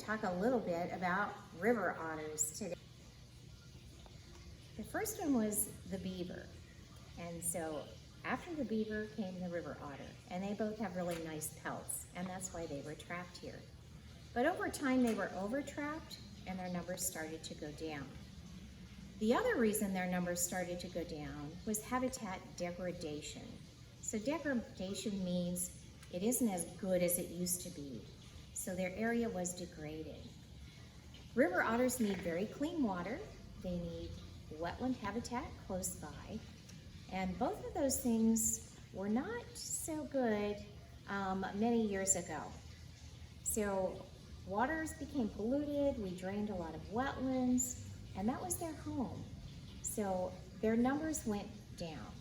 talk a little bit about river otters today. The first one was the beaver. And so after the beaver came the river otter. And they both have really nice pelts. And that's why they were trapped here. But over time they were over-trapped and their numbers started to go down. The other reason their numbers started to go down was habitat degradation. So degradation means it isn't as good as it used to be. So their area was degraded. River otters need very clean water. They need wetland habitat close by. And both of those things were not so good many years ago. So waters became polluted, we drained a lot of wetlands, and that was their home. So their numbers went down.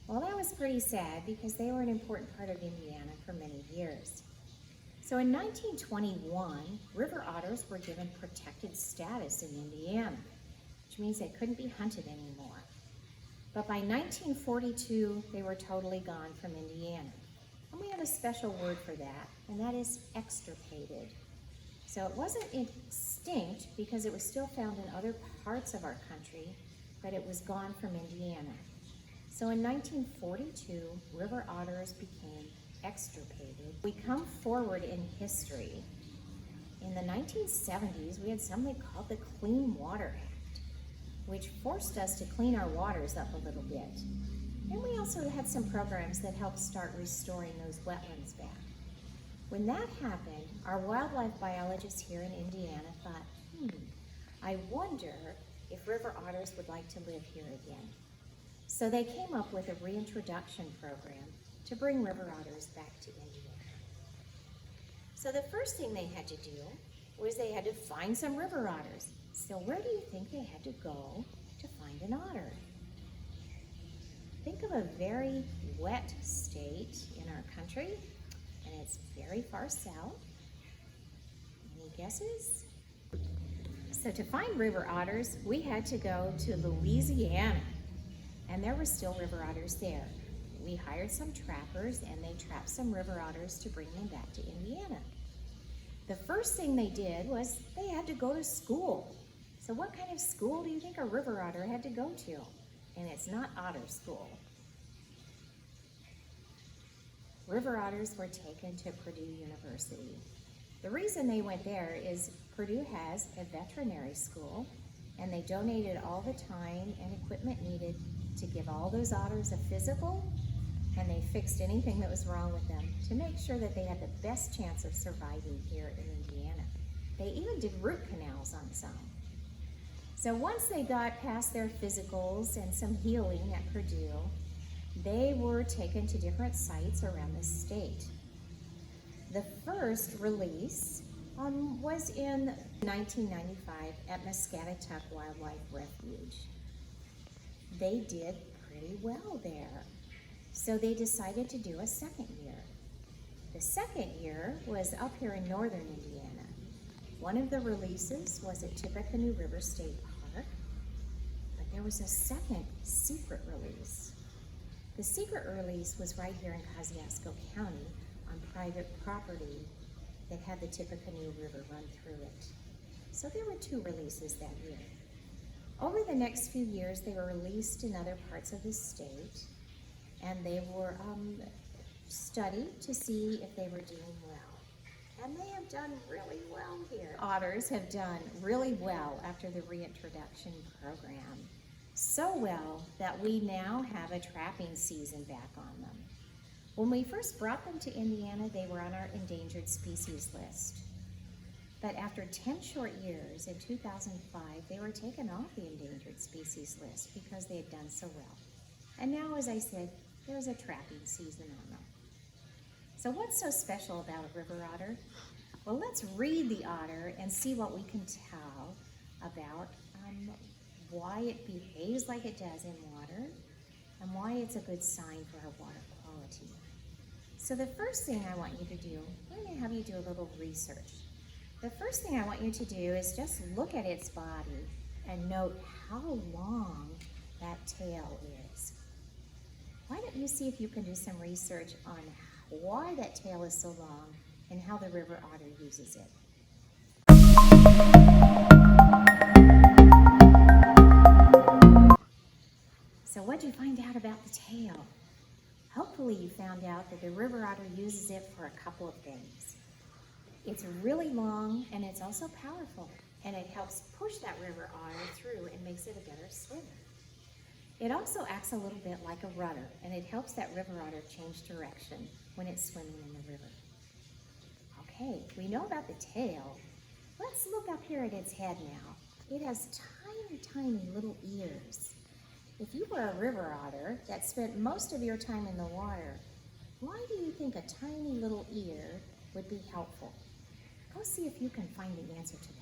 Well, that was pretty sad because they were an important part of Indiana for many years. So in 1921, river otters were given protected status in Indiana, which means they couldn't be hunted anymore. But by 1942, they were totally gone from Indiana. And we have a special word for that, and that is extirpated. So it wasn't extinct because it was still found in other parts of our country, but it was gone from Indiana. So in 1942, river otters became extirpated. We come forward in history. In the 1970s, we had something called the Clean Water Act, which forced us to clean our waters up a little bit. And we also had some programs that helped start restoring those wetlands back. When that happened, our wildlife biologists here in Indiana thought, I wonder if river otters would like to live here again. So they came up with a reintroduction program to bring river otters back to Indiana. So the first thing they had to do was they had to find some river otters. So where do you think they had to go to find an otter? Think of a very wet state in our country, and it's very far south. Any guesses? So to find river otters, we had to go to Louisiana, and there were still river otters there. We hired some trappers, and they trapped some river otters to bring them back to Indiana. The first thing they did was they had to go to school. So what kind of school do you think a river otter had to go to? And it's not otter school. River otters were taken to Purdue University. The reason they went there is Purdue has a veterinary school, and they donated all the time and equipment needed to give all those otters a physical, and they fixed anything that was wrong with them to make sure that they had the best chance of surviving here in Indiana. They even did root canals on some. So once they got past their physicals and some healing at Purdue, they were taken to different sites around the state. The first release was in 1995 at Muscatatuck Wildlife Refuge. They did pretty well there. So they decided to do a second year. The second year was up here in northern Indiana. One of the releases was at Tippecanoe River State Park, but there was a second secret release. The secret release was right here in Kosciuszko County on private property that had the Tippecanoe River run through it. So there were two releases that year. Over the next few years, they were released in other parts of the state, and they were studied to see if they were doing well. And they have done really well here. Otters have done really well after the reintroduction program. So well that we now have a trapping season back on them. When we first brought them to Indiana, they were on our endangered species list. But after 10 short years, in 2005, they were taken off the endangered species list because they had done so well. And now, as I said, there's a trapping season on them. So what's so special about a river otter? Well, let's read the otter and see what we can tell about why it behaves like it does in water and why it's a good sign for our water quality. So the first thing I want you to do, I'm going to have you do a little research. The first thing I want you to do is just look at its body and note how long that tail is. Why don't you see if you can do some research on why that tail is so long and how the river otter uses it. found out that the river otter uses it for a couple of things. It's really long and it's also powerful, and it helps push that river otter through and makes it a better swimmer. It also acts a little bit like a rudder, and it helps that river otter change direction when it's swimming in the river. Okay, we know about the tail. Let's look up here at its head now. It has tiny, tiny little ears. If you were a river otter that spent most of your time in the water, why do you think a tiny little ear would be helpful? Go see if you can find the answer to that.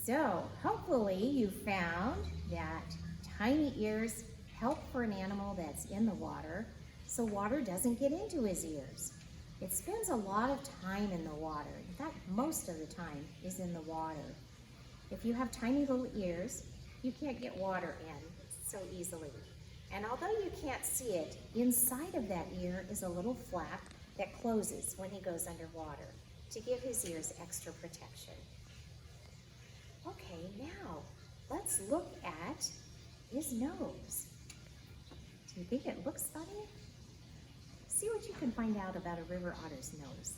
So, hopefully you found that tiny ears help for an animal that's in the water, so water doesn't get into his ears. It spends a lot of time in the water. In fact, most of the time is in the water. If you have tiny little ears, you can't get water in so easily. And although you can't see it, inside of that ear is a little flap that closes when he goes underwater to give his ears extra protection. Okay, now let's look at his nose. Do you think it looks funny? See what you can find out about a river otter's nose.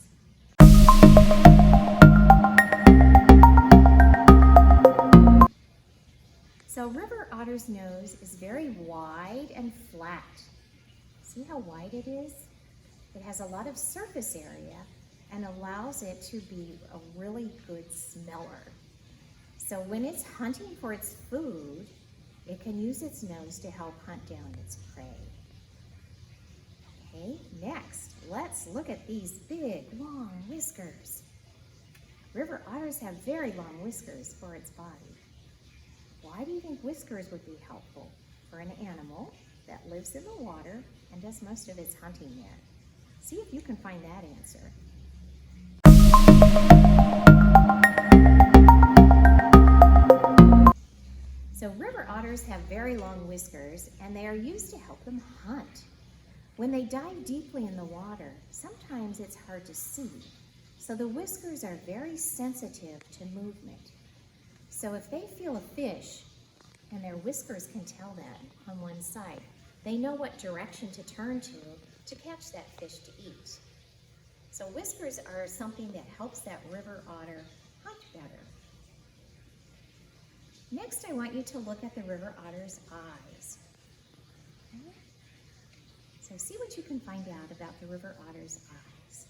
So river otter's nose is very wide and flat. See how wide it is? It has a lot of surface area and allows it to be a really good smeller. So when it's hunting for its food, it can use its nose to help hunt down its prey. Okay, next, let's look at these big, long whiskers. River otters have very long whiskers for its body. Why do you think whiskers would be helpful for an animal that lives in the water and does most of its hunting there? See if you can find that answer. So river otters have very long whiskers, and they are used to help them hunt. When they dive deeply in the water, sometimes it's hard to see, so the whiskers are very sensitive to movement. So if they feel a fish, and their whiskers can tell that on one side, they know what direction to turn to catch that fish to eat. So whiskers are something that helps that river otter hunt better. Next, I want you to look at the river otter's eyes. Okay? So see what you can find out about the river otter's eyes.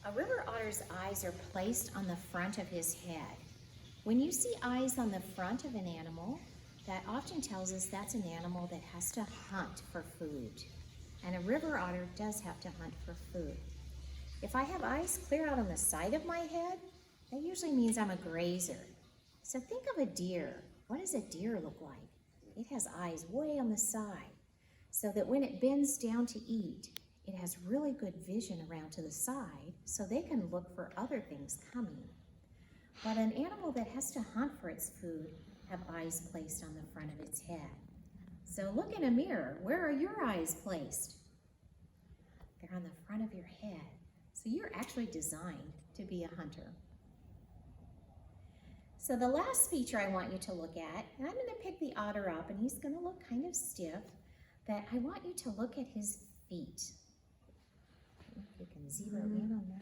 A river otter's eyes are placed on the front of his head. When you see eyes on the front of an animal, that often tells us that's an animal that has to hunt for food. And a river otter does have to hunt for food. If I have eyes clear out on the side of my head, that usually means I'm a grazer. So think of a deer. What does a deer look like? It has eyes way on the side, so that when it bends down to eat, it has really good vision around to the side, so they can look for other things coming. But an animal that has to hunt for its food have eyes placed on the front of its head. So look in a mirror. Where are your eyes placed? They're on the front of your head. So you're actually designed to be a hunter. So the last feature I want you to look at, and I'm going to pick the otter up, and he's going to look kind of stiff, but I want you to look at his feet. If you can zero in on that.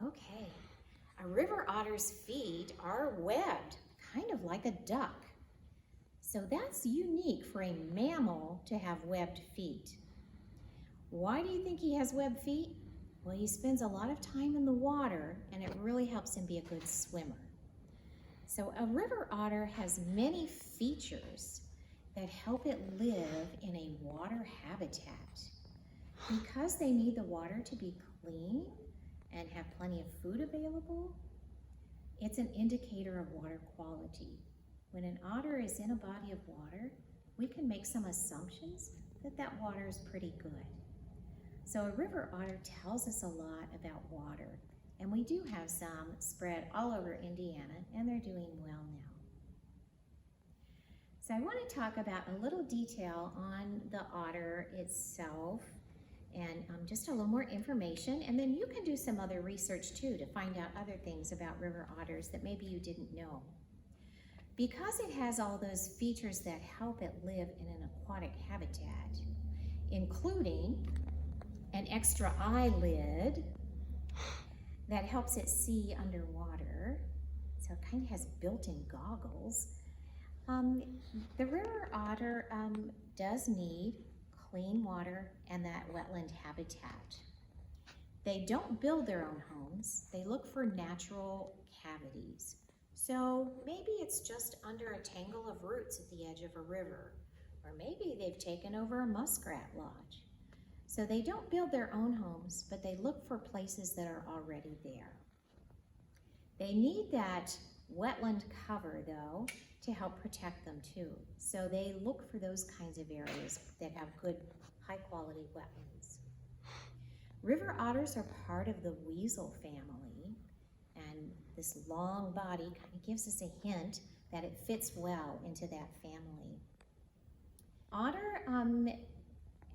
Okay, a river otter's feet are webbed, kind of like a duck. So that's unique for a mammal to have webbed feet. Why do you think he has webbed feet? Well, he spends a lot of time in the water, and it really helps him be a good swimmer. So a river otter has many features that help it live in a water habitat. Because they need the water to be clean and have plenty of food available, it's an indicator of water quality. When an otter is in a body of water, we can make some assumptions that that water is pretty good. So a river otter tells us a lot about water. And we do have some spread all over Indiana, and they're doing well now. So I want to talk about a little detail on the otter itself and just a little more information. And then you can do some other research too to find out other things about river otters that maybe you didn't know. Because it has all those features that help it live in an aquatic habitat, including an extra eyelid that helps it see underwater, so it kind of has built-in goggles. The river otter does need clean water and that wetland habitat. They don't build their own homes. They look for natural cavities. So maybe it's just under a tangle of roots at the edge of a river, or maybe they've taken over a muskrat lodge. So they don't build their own homes, but they look for places that are already there. They need that wetland cover, though, to help protect them too. So they look for those kinds of areas that have good, high-quality wetlands. River otters are part of the weasel family, and this long body kind of gives us a hint that it fits well into that family. Otter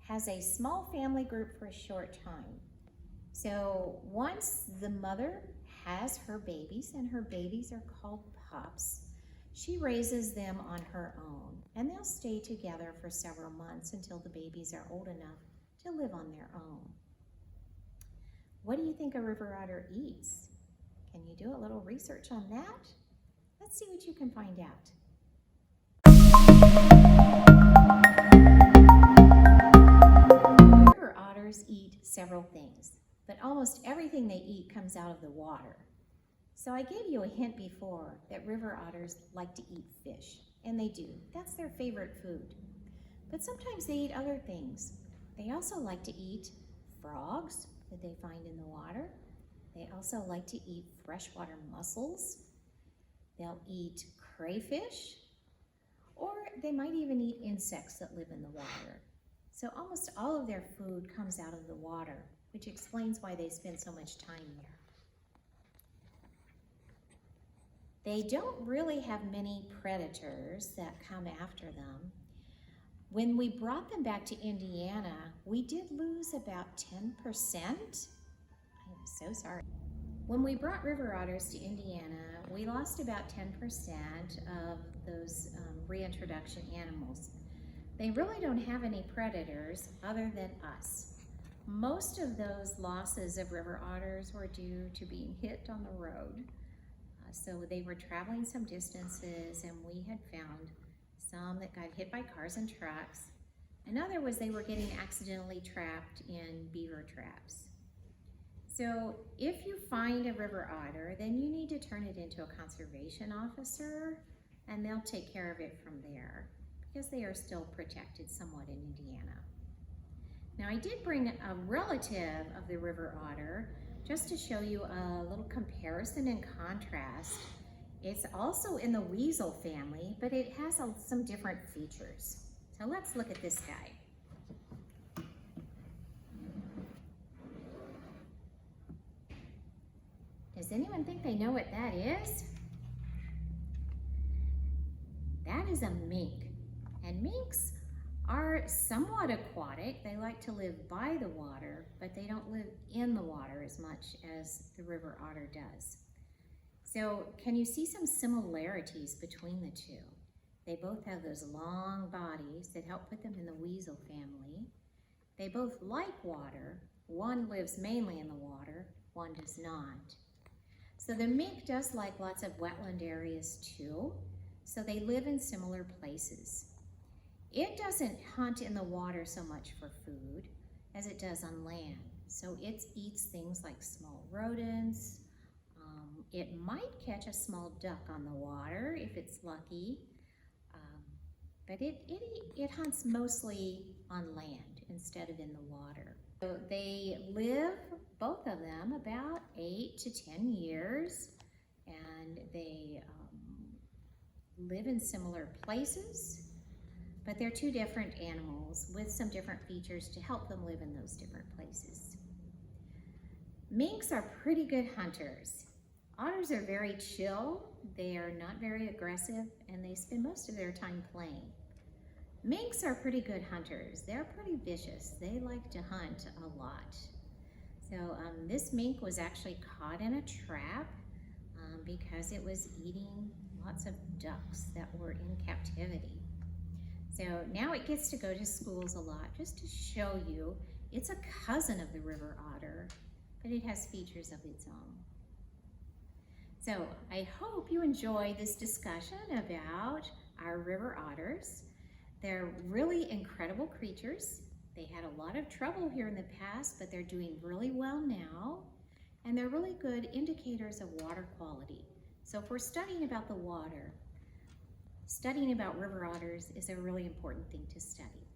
has a small family group for a short time. So once the mother has her babies, and her babies are called pups, she raises them on her own, and they'll stay together for several months until the babies are old enough to live on their own. What do you think a river otter eats? Can you do a little research on that? Let's see what you can find out. River otters eat several things, but almost everything they eat comes out of the water. So I gave you a hint before that river otters like to eat fish, and they do. That's their favorite food. But sometimes they eat other things. They also like to eat frogs that they find in the water. They also like to eat freshwater mussels. They'll eat crayfish, or they might even eat insects that live in the water. So almost all of their food comes out of the water, which explains why they spend so much time there. They don't really have many predators that come after them. When we brought them back to Indiana, we did lose about 10%. I am so sorry. When we brought river otters to Indiana, we lost about 10% of those reintroduction animals. They really don't have any predators other than us. Most of those losses of river otters were due to being hit on the road. So they were traveling some distances, and we had found some that got hit by cars and trucks. Another was they were getting accidentally trapped in beaver traps. So if you find a river otter, then you need to turn it into a conservation officer, and they'll take care of it from there, because they are still protected somewhat in Indiana. Now I did bring a relative of the river otter just to show you a little comparison and contrast. It's also in the weasel family, but it has some different features. So let's look at this guy. Does anyone think they know what that is? That is a mink, and minks are somewhat aquatic. They like to live by the water, but they don't live in the water as much as the river otter does. So can you see some similarities between the two? They both have those long bodies that help put them in the weasel family. They both like water. One lives mainly in the water, one does not. So the mink does like lots of wetland areas too, so they live in similar places. It doesn't hunt in the water so much for food as it does on land. So it eats things like small rodents. It might catch a small duck on the water if it's lucky, but it hunts mostly on land instead of in the water. So they live, both of them, about 8 to 10 years, and they live in similar places. But they're two different animals with some different features to help them live in those different places. Minks are pretty good hunters. Otters are very chill, they are not very aggressive, and they spend most of their time playing. Minks are pretty good hunters. They're pretty vicious. They like to hunt a lot. So this mink was actually caught in a trap because it was eating lots of ducks that were in captivity. So now it gets to go to schools a lot, just to show you it's a cousin of the river otter, but it has features of its own. So I hope you enjoy this discussion about our river otters. They're really incredible creatures. They had a lot of trouble here in the past, but they're doing really well now. And they're really good indicators of water quality. So if we're studying about the water, studying about river otters is a really important thing to study.